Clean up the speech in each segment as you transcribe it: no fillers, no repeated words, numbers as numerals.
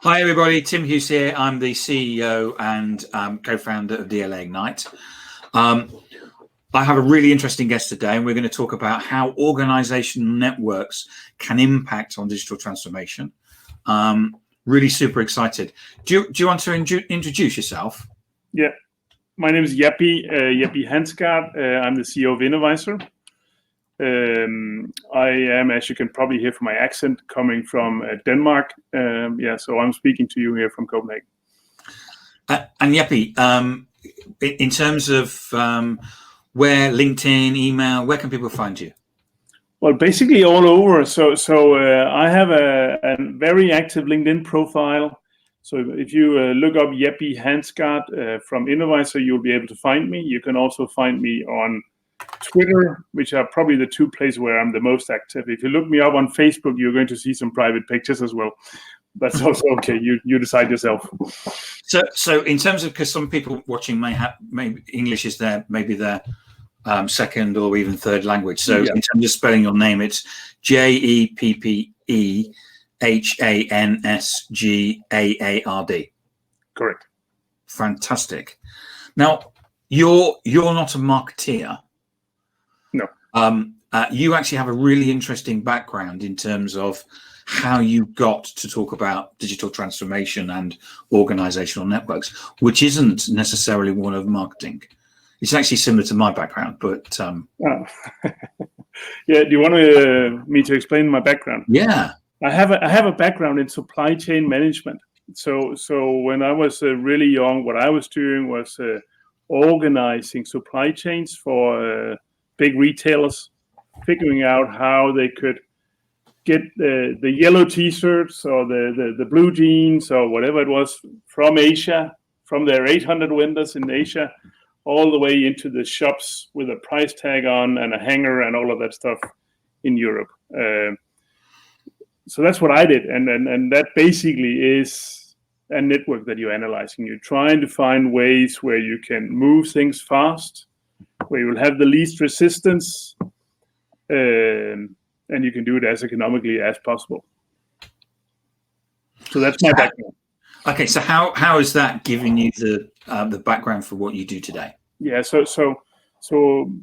Hi everybody, Tim Hughes here. I'm the CEO and co-founder of DLA Ignite. I have a really interesting guest today, and we're going to talk about how organizational networks can impact on digital transformation. Really super excited. Do you want to introduce yourself? Yeah, my name is Jeppe, Hansgaard. I'm the CEO of Innovisor. I am, as you can probably hear from my accent, coming from Denmark. So I'm speaking to you here from Copenhagen. And Jeppe, in terms of where LinkedIn, email, where can people find you? Well, basically all over. So I have a very active LinkedIn profile. So if you look up Jeppe Hansgaard from Innovisor, you'll be able to find me. You can also find me on Twitter, which are probably the two places where I'm the most active. If you look me up on Facebook, you're going to see some private pictures as well. That's also okay. You decide yourself. So in terms of, because some people watching maybe English is maybe their second or even third language. So in terms of spelling your name, it's Jeppe Hansgaard. Correct. Fantastic. Now you're not a marketeer. No. You actually have a really interesting background in terms of how you got to talk about digital transformation and organizational networks, which isn't necessarily one of marketing. It's actually similar to my background, but yeah. Do you want me to explain my background? Yeah, I have a background in supply chain management. So when I was really young, what I was doing was organizing supply chains for big retailers, figuring out how they could get the yellow T-shirts or the blue jeans or whatever it was from Asia, from their 800 vendors in Asia, all the way into the shops with a price tag on and a hanger and all of that stuff in Europe. So that's what I did, and that basically is a network that you're analyzing. You're trying to find ways where you can move things fast, where you will have the least resistance, and you can do it as economically as possible. So that's my background. Okay, so how is that giving you the background for what you do today? Yeah, so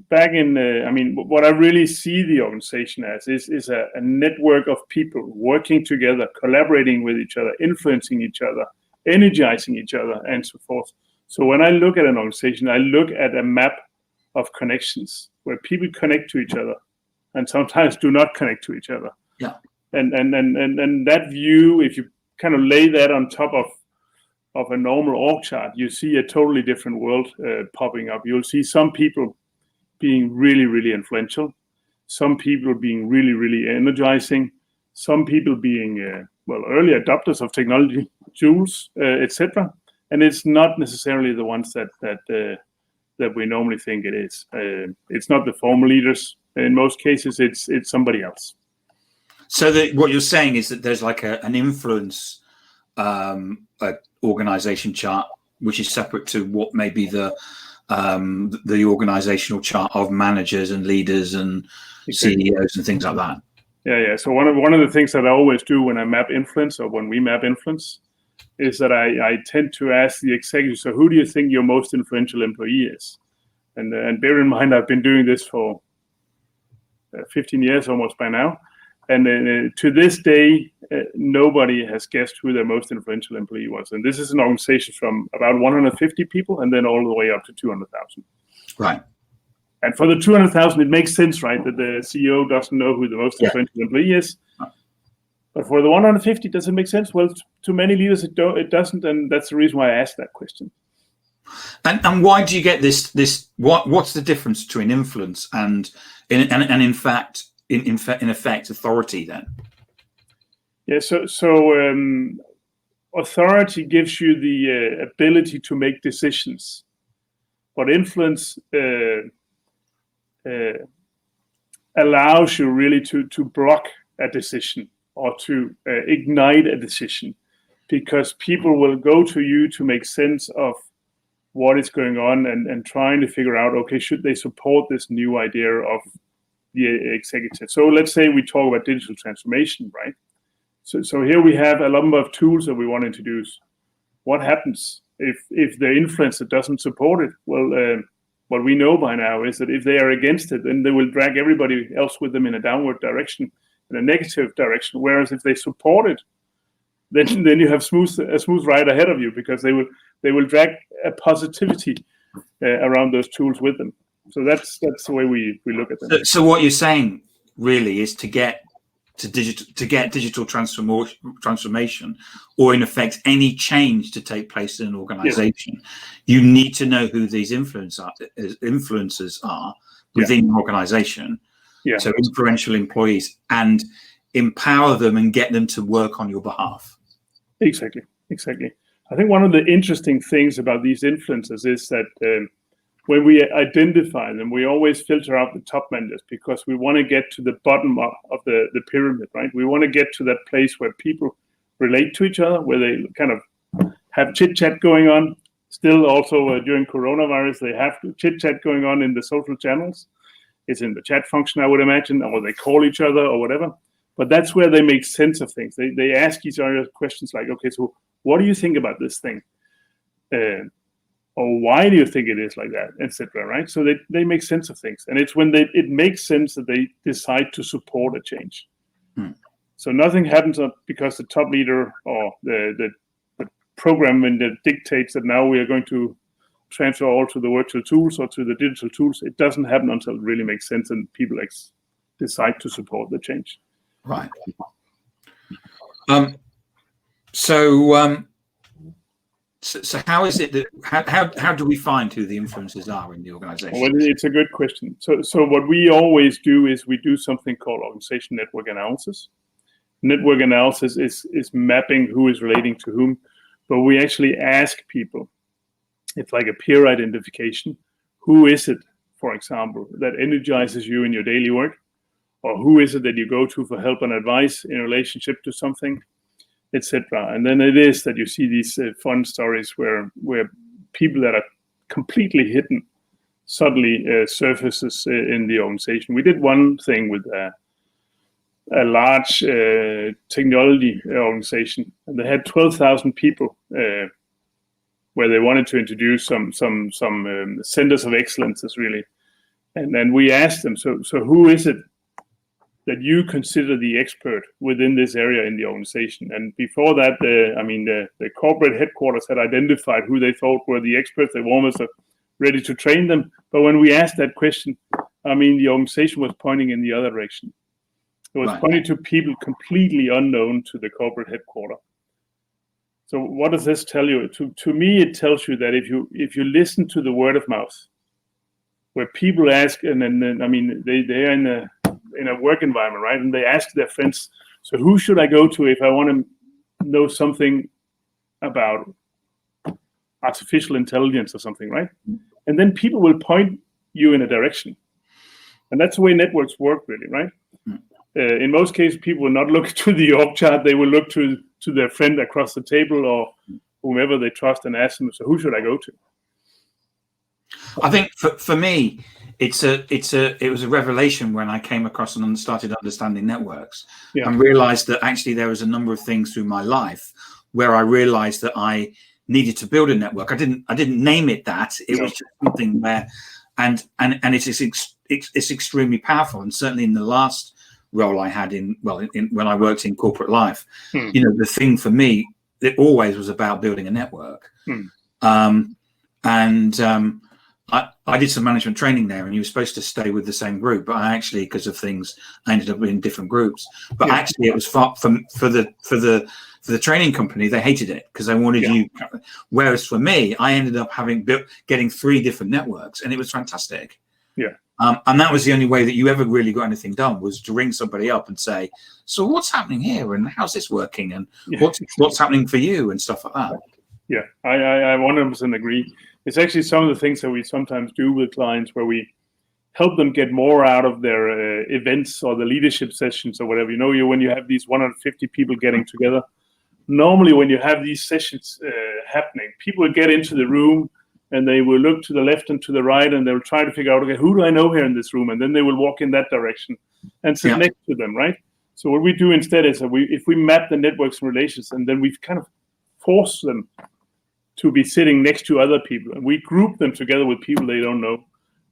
back in, what I really see the organization as is a network of people working together, collaborating with each other, influencing each other, energizing each other, and so forth. So when I look at an organization, I look at a map of connections where people connect to each other and sometimes do not connect to each other. Yeah. And that view, if you kind of lay that on top of a normal org chart, you see a totally different world popping up. You'll see some people being really, really influential, some people being really, really energizing, some people being early adopters of technology tools, etc. And it's not necessarily the ones that we normally think it is. It's not the former leaders. In most cases, it's somebody else. So what you're saying is that there's like an influence organization chart, which is separate to what may be the organizational chart of managers and leaders and CEOs and things like that. Yeah. So one of the things that I always do when I map influence, or when we map influence, is that I tend to ask the executive, so who do you think your most influential employee is? And bear in mind, I've been doing this for 15 years almost by now. And to this day, nobody has guessed who their most influential employee was. And this is an organization from about 150 people and then all the way up to 200,000. Right. And for the 200,000, it makes sense, right, that the CEO doesn't know who the most influential employee is. But for the 150, does it make sense? Well, to many leaders, it doesn't. And that's the reason why I asked that question. And why do you get this? What's the difference between influence and in effect authority then? Yeah, so authority gives you the ability to make decisions, but influence allows you really to block a decision or to ignite a decision, because people will go to you to make sense of what is going on and trying to figure out, okay, should they support this new idea of the executive? So let's say we talk about digital transformation, right? So here we have a number of tools that we want to introduce. What happens if the influencer doesn't support it? Well, what we know by now is that if they are against it, then they will drag everybody else with them in a downward direction, in a negative direction. Whereas if they support it, then you have a smooth ride ahead of you, because they will drag a positivity around those tools with them. So that's the way we look at them. So what you're saying really is to get digital transformation, or in effect any change to take place in an organization, you need to know who these influencers are within your organization. So influential employees, and empower them and get them to work on your behalf. Exactly. I think one of the interesting things about these influencers is that when we identify them, we always filter out the top managers, because we want to get to the bottom of the pyramid, right? We want to get to that place where people relate to each other, where they kind of have chit-chat going on. Still also during coronavirus, they have chit-chat going on in the social channels. It's in the chat function, I would imagine, or they call each other or whatever. But that's where they make sense of things. They ask each other questions like, okay, so what do you think about this thing? Or why do you think it is like that, etc. Right? So they make sense of things, and it's when it makes sense that they decide to support a change. So nothing happens because the top leader or the program that dictates that now we are going to transfer all to the virtual tools or to the digital tools. It doesn't happen until it really makes sense and people decide to support the change. Right. So how is it that how do we find who the influencers are in the organization? Well, it's a good question. So what we always do is we do something called organization network analysis. Network analysis is mapping who is relating to whom, but we actually ask people. It's like a peer identification. Who is it, for example, that energizes you in your daily work? Or who is it that you go to for help and advice in relationship to something, etc. And then it is that you see these fun stories where people that are completely hidden suddenly surfaces in the organization. We did one thing with a large technology organization, and they had 12,000 people where they wanted to introduce some centers of excellences, really. And then we asked them, so who is it that you consider the expert within this area in the organization? And before that, the corporate headquarters had identified who they thought were the experts. They were almost ready to train them. But when we asked that question, the organization was pointing in the other direction. It was pointing to people completely unknown to the corporate headquarters. So what does this tell you? To me, it tells you that if you listen to the word of mouth, where people ask, and then they are in a work environment, right? And they ask their friends, so who should I go to if I want to know something about artificial intelligence or something, right? And then people will point you in a direction. And that's the way networks work, really, right? In most cases, people will not look to the org chart. They will look to their friend across the table or whomever they trust and ask them, so who should I go to? I think for me, it was a revelation when I came across and started understanding networks, and realized that actually there was a number of things through my life where I realized that I needed to build a network. I didn't name it that. It was just something where, and it's extremely powerful. And certainly in the last role I had when I worked in corporate life, the thing for me, it always was about building a network. I did some management training there, and you were supposed to stay with the same group, but I actually, because of things, I ended up in different groups. But actually, it was for the training company. They hated it because they wanted you. Whereas for me, I ended up getting 3 different networks, and it was fantastic. And that was the only way that you ever really got anything done, was to ring somebody up and say, "So what's happening here, and how's this working, and what's happening for you, and stuff like that." Yeah, I 100% agree. It's actually some of the things that we sometimes do with clients, where we help them get more out of their events or the leadership sessions or whatever. When you have these 150 people getting together, normally when you have these sessions happening, people will get into the room and they will look to the left and to the right, and they'll try to figure out, okay, who do I know here in this room? And then they will walk in that direction and sit next to them, right? So what we do instead is that if we map the networks and relations, and then we kind of force them to be sitting next to other people, and we group them together with people they don't know.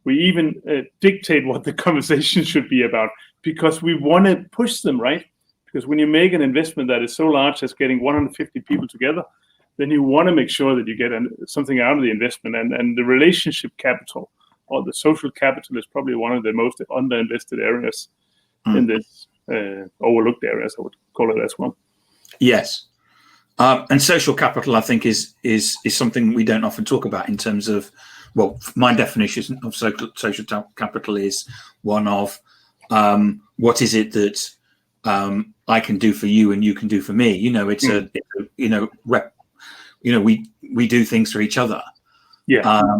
We even dictate what the conversation should be about, because we want to push them, right? Because when you make an investment that is so large as getting 150 people together, then you want to make sure that you get something out of the investment. And the relationship capital or the social capital is probably one of the most underinvested areas in this overlooked areas, I would call it as well. Yes. And social capital, I think, is something we don't often talk about in terms of, well, my definition of social capital is one of what is it that I can do for you and you can do for me. You know, it's we do things for each other. Yeah.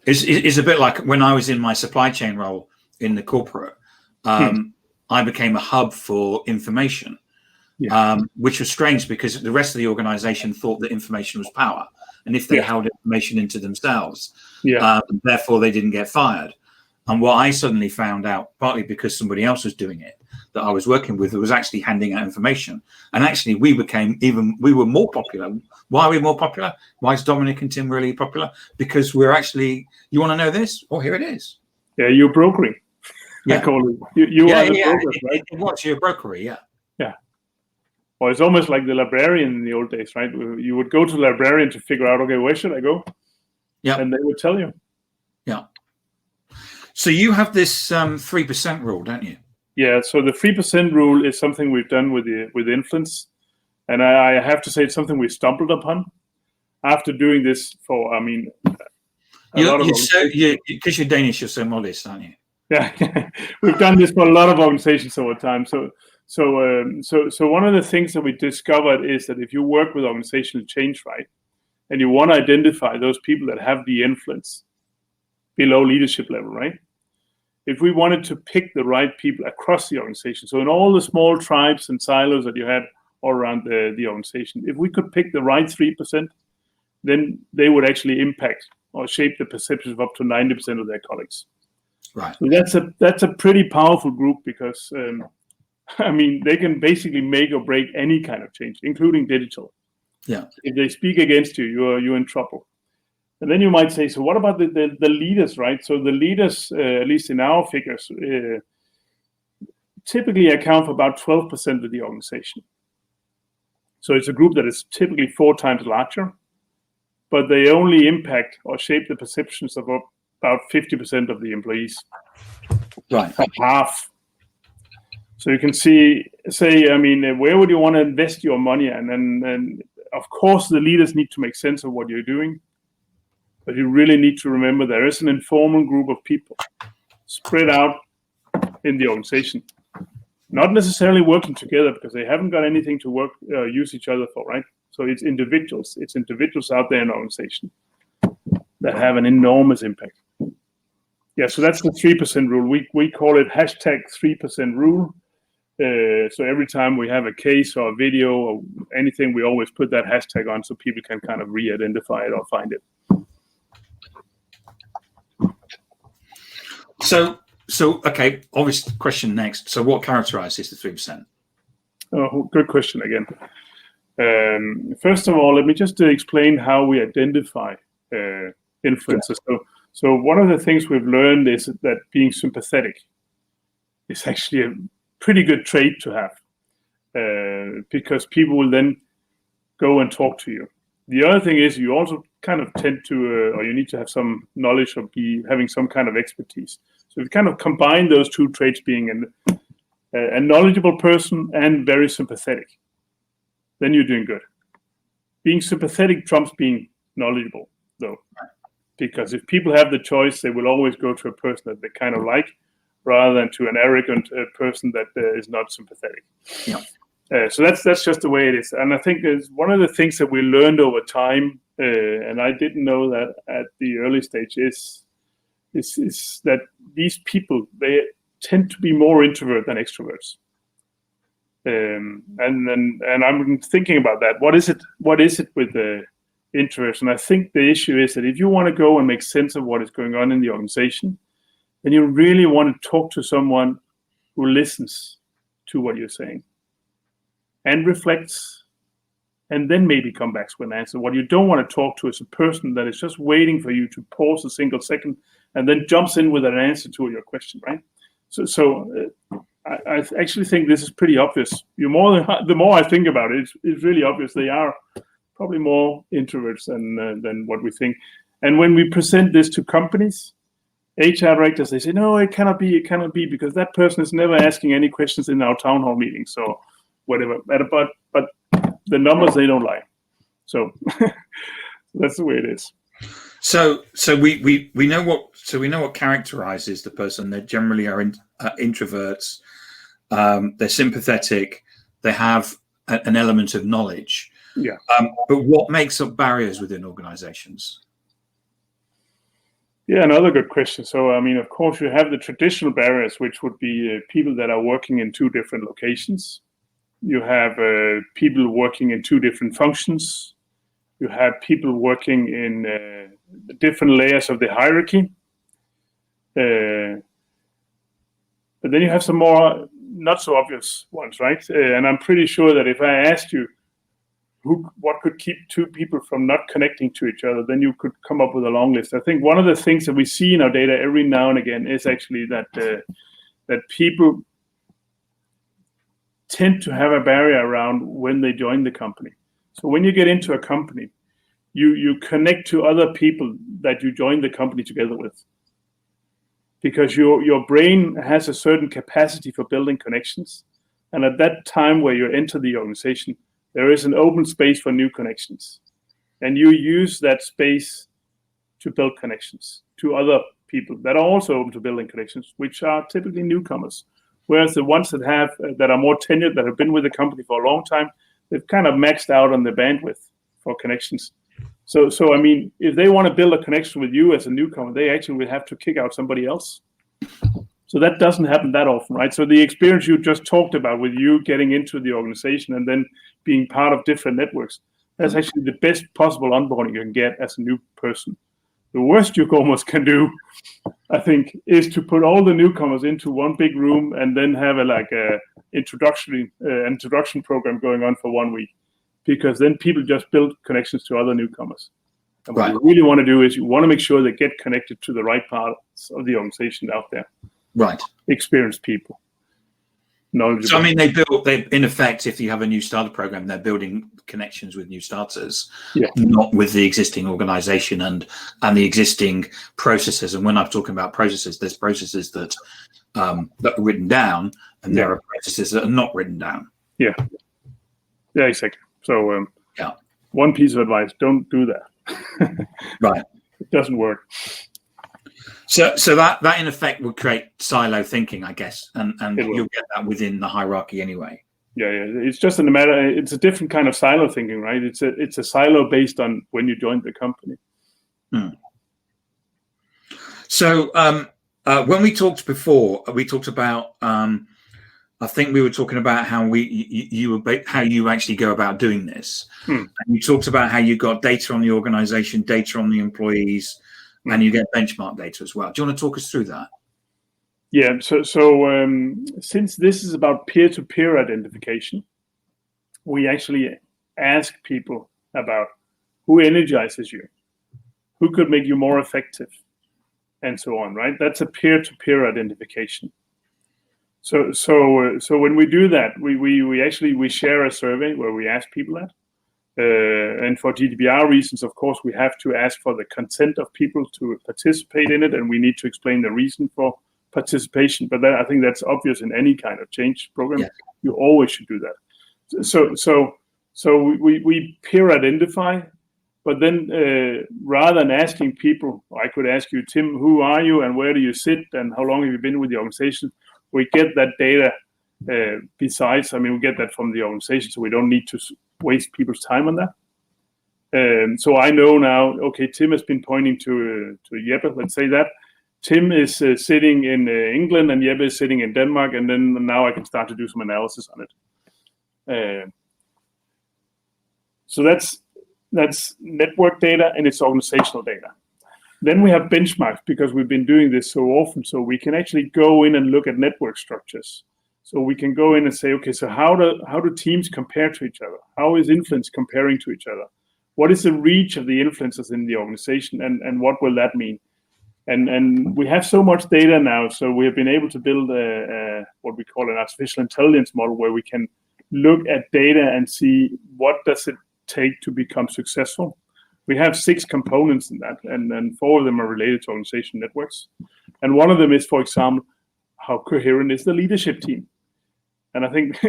It's a bit like when I was in my supply chain role in the corporate, I became a hub for information, which was strange because the rest of the organization thought that information was power. And if they held information into themselves, therefore they didn't get fired. And what I suddenly found out, partly because somebody else was doing it, that I was working with, was actually handing out information. And actually we were more popular. Why are we more popular? Why is Dominic and Tim really popular? Because we're actually, you want to know this? Oh, here it is. Yeah, you're brokering. I call it. You are the broker, right? What's your brokery? Yeah. Yeah. Well, it's almost like the librarian in the old days, right? You would go to the librarian to figure out, okay, where should I go? Yeah. And they would tell you. Yeah. So you have this 3% rule, don't you? Yeah. So the 3% rule is something we've done with influence, and I have to say it's something we stumbled upon after doing this for. I mean, because you're Danish, you're so modest, aren't you? Yeah, we've done this for a lot of organizations over time. So one of the things that we discovered is that if you work with organizational change, right, and you want to identify those people that have the influence below leadership level, right? If we wanted to pick the right people across the organization, so in all the small tribes and silos that you had all around the organization, if we could pick the right 3%, then they would actually impact or shape the perceptions of up to 90% of their colleagues. Right. So that's a pretty powerful group because, I mean, they can basically make or break any kind of change, including digital. Yeah. If they speak against you, you're in trouble. And then you might say, so what about the leaders, right? So the leaders, at least in our figures, typically account for about 12% of the organization. So it's a group that is typically 4 times larger, but they only impact or shape the perceptions of about 50% of the employees. Right. Half. So you can say, I mean, where would you want to invest your money? And of course, the leaders need to make sense of what you're doing. But you really need to remember there is an informal group of people spread out in the organization, not necessarily working together because they haven't got anything to use each other for, right? So it's individuals. It's individuals out there in the organization that have an enormous impact. Yeah, so that's the 3% rule. We call it #3% rule. So every time we have a case or a video or anything, we always put that hashtag on so people can kind of re-identify it or find it. So okay, obvious question next. So what characterizes the 3%? Oh, good question again. First of all, let me just explain how we identify influences. So one of the things we've learned is that being sympathetic is actually a pretty good trait to have because people will then go and talk to you. The other thing is you also kind of tend to, or you need to have some knowledge or be having some kind of expertise. So if you kind of combine those 2 traits, being a knowledgeable person and very sympathetic, then you're doing good. Being sympathetic trumps being knowledgeable, though, because if people have the choice, they will always go to a person that they kind of like, rather than to an arrogant person that is not sympathetic. Yeah. So that's just the way it is. And I think it's one of the things that we learned over time, and I didn't know that at the early stage, is that these people, they tend to be more introvert than extroverts. And I'm thinking about that. What is it with the introverts? And I think the issue is that if you want to go and make sense of what is going on in the organization, then you really want to talk to someone who listens to what you're saying and reflects, and then maybe come back with an answer. What you don't want to talk to is a person that is just waiting for you to pause a single second and then jumps in with an answer to your question, right? I actually think this is pretty obvious. The more I think about it, it's really obvious. They are probably more introverts than what we think. And when we present this to companies, HR directors, they say, no, it cannot be, because that person is never asking any questions in our town hall meetings, so whatever. But the numbers, they don't lie. So that's the way it is. So we know what characterises the person. They generally are introverts. They're sympathetic. They have an element of knowledge. Yeah. But what makes up barriers within organisations? Yeah, another good question. So, I mean, of course, you have the traditional barriers, which would be people that are working in two different locations. You have people working in two different functions. You have people working in different layers of the hierarchy. But then you have some more not so obvious ones, right? And I'm pretty sure that if I asked you what could keep two people from not connecting to each other, then you could come up with a long list. I think one of the things that we see in our data every now and again is actually that people tend to have a barrier around when they join the company. So when you get into a company, you connect to other people that you join the company together with, because your brain has a certain capacity for building connections. And at that time where you enter the organization, there is an open space for new connections. And you use that space to build connections to other people that are also open to building connections, which are typically newcomers. Whereas the ones that are more tenured, that have been with the company for a long time, they've kind of maxed out on the bandwidth for connections. So I mean, if they want to build a connection with you as a newcomer, they actually will have to kick out somebody else. So that doesn't happen that often, right? So the experience you just talked about with you getting into the organization and then being part of different networks, that's actually the best possible onboarding you can get as a new person. The worst you almost can do, I think, is to put all the newcomers into one big room and then have a introduction program going on for 1 week, because then people just build connections to other newcomers. And what you really want to do is you want to make sure they get connected to the right parts of the organization out there. Right. Experienced people. Knowledgeable. So, I mean, they in effect, if you have a new starter program, they're building connections with new starters, not with the existing organization and the existing processes. And when I'm talking about processes, there's processes that are written down, and there are processes that are not written down. Yeah, exactly. So, one piece of advice: don't do that. Right. It doesn't work. So that in effect would create silo thinking, I guess, and you'll get that within the hierarchy anyway. Yeah. It's just it's a different kind of silo thinking, right? It's a silo based on when you joined the company. So when we talked before, we talked about I think we were talking about how you actually go about doing this. And you talked about how you got data on the organization, data on the employees, and you get benchmark data as well. Do you want to talk us through that? Yeah. So since this is about peer-to-peer identification, we actually ask people about who energizes you, who could make you more effective, and so on. Right? That's a peer-to-peer identification. So when we do that, we share a survey where we ask people that. And for GDPR reasons, of course, we have to ask for the consent of people to participate in it, and we need to explain the reason for participation. But I think that's obvious in any kind of change program. Yeah. You always should do that. So we peer identify, but then rather than asking people, I could ask you, Tim, who are you and where do you sit and how long have you been with the organization? We get that data we get that from the organization, so we don't need to waste people's time on that. So I know now, okay, Tim has been pointing to Jeppe, let's say that. Tim is sitting in England and Jeppe is sitting in Denmark, and then now I can start to do some analysis on it. So that's network data and it's organizational data. Then we have benchmarks, because we've been doing this so often, so we can actually go in and look at network structures. So we can go in and say, okay, so how do teams compare to each other? How is influence comparing to each other? What is the reach of the influencers in the organization, and what will that mean? And we have so much data now, so we have been able to build what we call an artificial intelligence model, where we can look at data and see what does it take to become successful. We have 6 components in that, and 4 of them are related to organization networks. And one of them is, for example, how coherent is the leadership team? And I think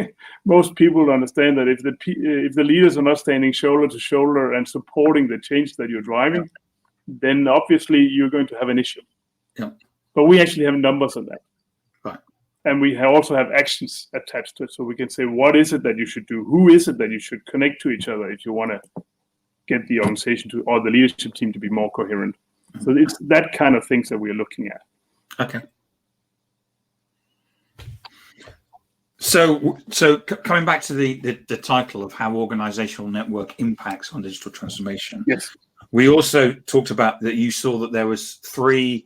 most people understand that if the leaders are not standing shoulder to shoulder and supporting the change that you're driving, then obviously you're going to have an issue. Yeah. But we actually have numbers on that. Right. And we also have actions attached to it. So we can say, what is it that you should do? Who is it that you should connect to each other if you want to get the organization to, or the leadership team to be more coherent? So it's that kind of things that we're looking at. Okay. So coming back to the title of how organizational network impacts on digital transformation. Yes. We also talked about that you saw that there was 3,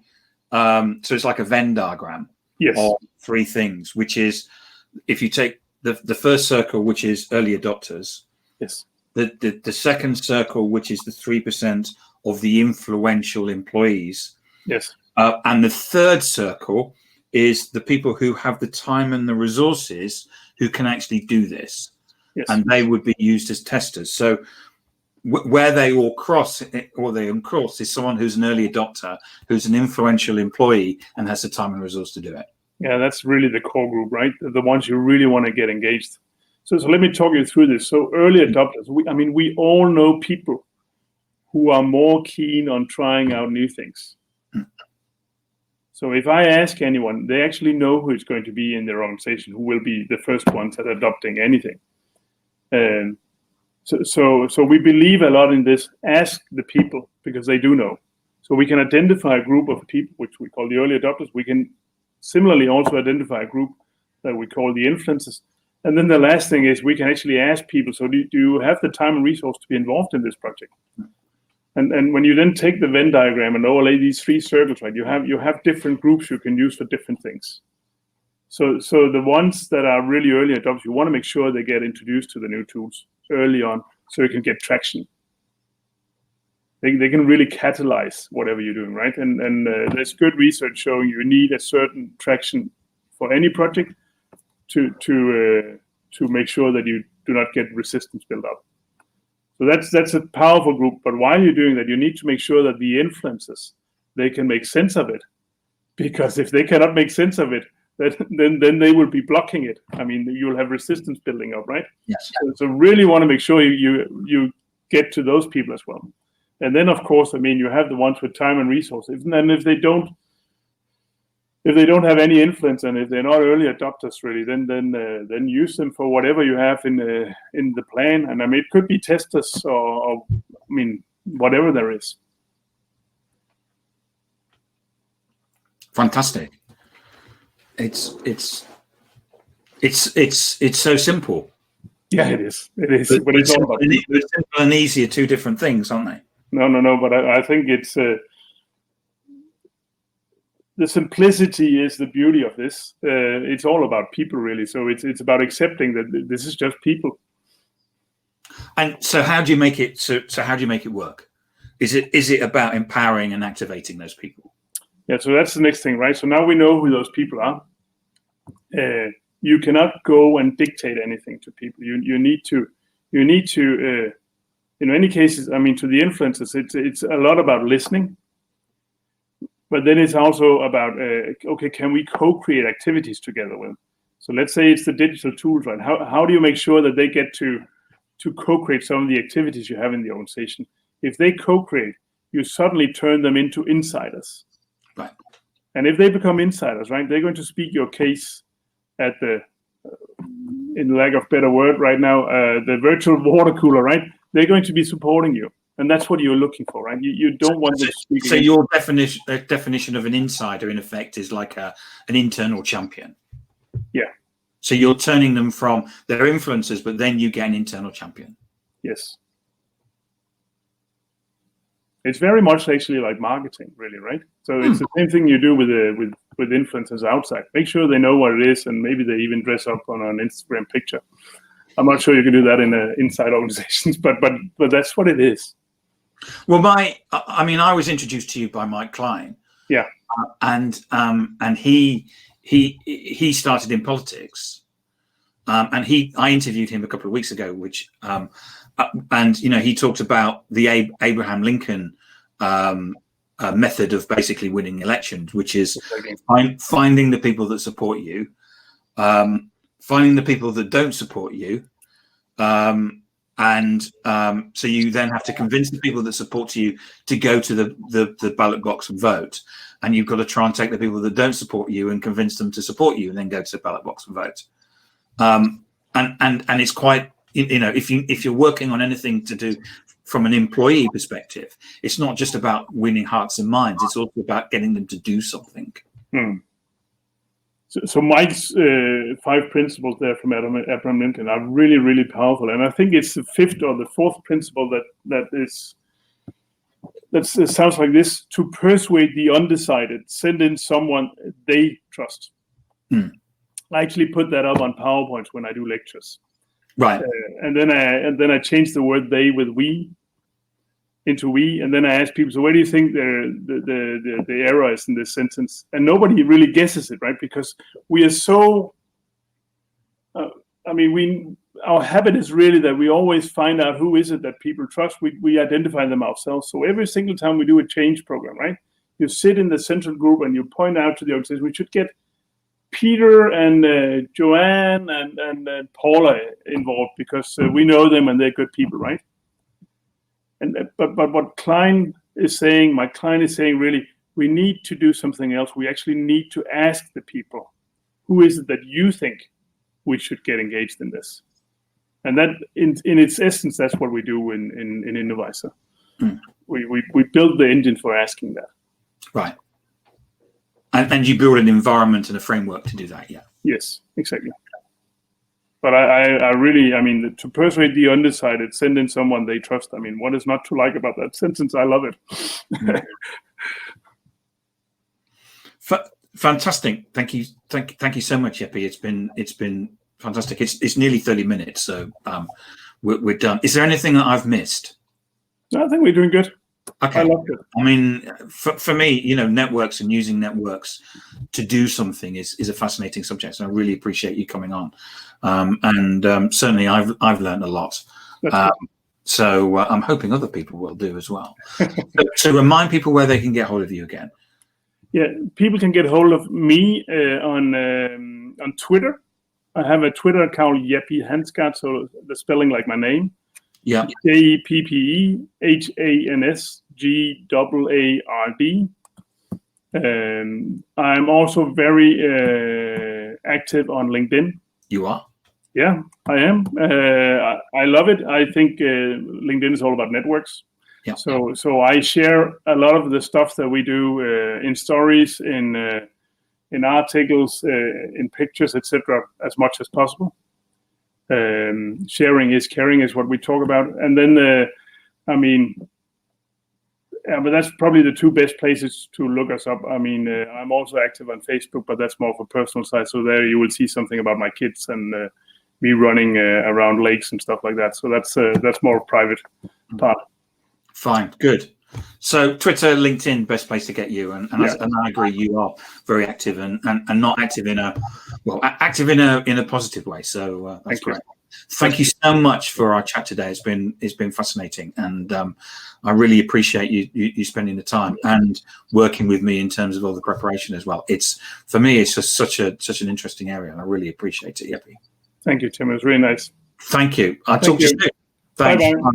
so it's like a Venn diagram. Yes. Of 3 things, which is, if you take the first circle, which is early adopters. Yes. The second circle, which is the 3% of the influential employees. Yes. And the third circle is the people who have the time and the resources who can actually do this. Yes. And they would be used as testers. So where they all cross, or they uncross, is someone who's an early adopter, who's an influential employee, and has the time and resource to do it. Yeah, that's really the core group, right? The ones you really want to get engaged. So let me talk you through this. So early adopters, we all know people who are more keen on trying out new things. So if I ask anyone, they actually know who is going to be in their organization, who will be the first ones at adopting anything. So we believe a lot in this. Ask the people, because they do know. So we can identify a group of people, which we call the early adopters. We can similarly also identify a group that we call the influencers. And then the last thing is, we can actually ask people, so do you have the time and resource to be involved in this project? And when you then take the Venn diagram and overlay these 3 circles, right, you have different groups you can use for different things. So the ones that are really early adopters, you want to make sure they get introduced to the new tools early on, so you can get traction. They can really catalyze whatever you're doing, right? And there's good research showing you need a certain traction for any project to make sure that you do not get resistance built up. So that's a powerful group. But while you're doing that, you need to make sure that the influencers, they can make sense of it. Because if they cannot make sense of it, then they will be blocking it. I mean, you'll have resistance building up, right? Yes. So really want to make sure you get to those people as well. And then, of course, I mean, you have the ones with time and resources. And if they don't have any influence, and if they're not early adopters, really, then use them for whatever you have in the plan. And I mean, it could be testers or I mean, whatever there is. Fantastic. It's so simple. Yeah, it is. But it's all about simple and easy are 2 different things, aren't they? No. But I think it's the simplicity is the beauty of this. It's all about people, really. So it's about accepting that this is just people. And so, how do you make it? So how do you make it work? Is it about empowering and activating those people? Yeah. So that's the next thing, right? So now we know who those people are. You cannot go and dictate anything to people. You need to. In many cases, I mean, to the influencers, it's a lot about listening. But then it's also about, okay, can we co-create activities together with them? So let's say it's the digital tools, right? How do you make sure that they get to co-create some of the activities you have in the organization? If they co-create, you suddenly turn them into insiders. Right. And if they become insiders, right, they're going to speak your case at the, in lack of better word right now, the virtual water cooler, right? They're going to be supporting you. And that's what you're looking for, right? You don't want them to speak. So your definition of an insider, in effect, is like an internal champion. Yeah. So you're turning them from their influencers, but then you get an internal champion. Yes. It's very much actually like marketing, really, right? So it's the same thing you do with influencers outside. Make sure they know what it is, and maybe they even dress up on an Instagram picture. I'm not sure you can do that in inside organizations, but that's what it is. Well, I was introduced to you by Mike Klein. Yeah. And he started in politics. And I interviewed him a couple of weeks ago, which and he talked about the Abraham Lincoln method of basically winning elections, which is finding the people that support you, finding the people that don't support you, and so you then have to convince the people that support you to go to the ballot box and vote, and you've got to try and take the people that don't support you and convince them to support you, and then go to the ballot box and vote. And it's quite, if you're working on anything to do from an employee perspective, it's not just about winning hearts and minds, it's also about getting them to do something. So Mike's 5 principles there from Abraham Lincoln are really, really powerful, and I think it's the 5th or the 4th principle that sounds like this: to persuade the undecided, send in someone they trust. I actually put that up on PowerPoints when I do lectures. Right. And then I changed the word "they" with "we" into "we," and then I asked people, so where do you think the error is in this sentence? And nobody really guesses it, right? Because we are so. Our habit is really that we always find out who is it that people trust. We identify them ourselves. So every single time we do a change program, right? You sit in the central group and you point out to the organization, we should get Peter and Joanne and Paula involved because we know them and they're good people, right? But what Mike Klein is saying really, we need to do something else. We actually need to ask the people, who is it that you think we should get engaged in this? And that, in its essence, that's what we do in Innovisor. We build the engine for asking that. Right. And you build an environment and a framework to do that, yeah. Yes, exactly. But I really, to persuade the undecided, send in someone they trust. What is not to like about that sentence? I love it. Fantastic. Thank you so much, Jeppe. It's been fantastic. It's nearly 30 minutes, so we're done. Is there anything that I've missed? No, I think we're doing good. Okay. I loved it. For me, networks and using networks to do something is a fascinating subject. So I really appreciate you coming on. And certainly I've learned a lot. So I'm hoping other people will do as well. So remind people where they can get hold of you again. Yeah, people can get hold of me on Twitter. I have a Twitter account, Jeppe Hansgaard, so the spelling like my name. Yeah. JEPPE HANSGAARD. I'm also very active on LinkedIn. You are? Yeah, I am. I love it. I think LinkedIn is all about networks. Yeah. So I share a lot of the stuff that we do in stories, in articles, in pictures, etc., as much as possible. Sharing is caring is what we talk about. And then, but that's probably the 2 best places to look us up. I'm also active on Facebook, but that's more of a personal side. So there you will see something about my kids and me running around lakes and stuff like that. So that's more private part. Fine, good. So Twitter, LinkedIn, best place to get you, and I agree. You are very active and not active active in a positive way. So that's great. Thank you so much for our chat today. It's been fascinating, and I really appreciate you spending the time and working with me in terms of all the preparation as well. For me, it's just such an interesting area, and I really appreciate it, Jeppe. Thank you, Tim. It was really nice. Thank you. I'll talk to you soon. Thanks. Bye-bye.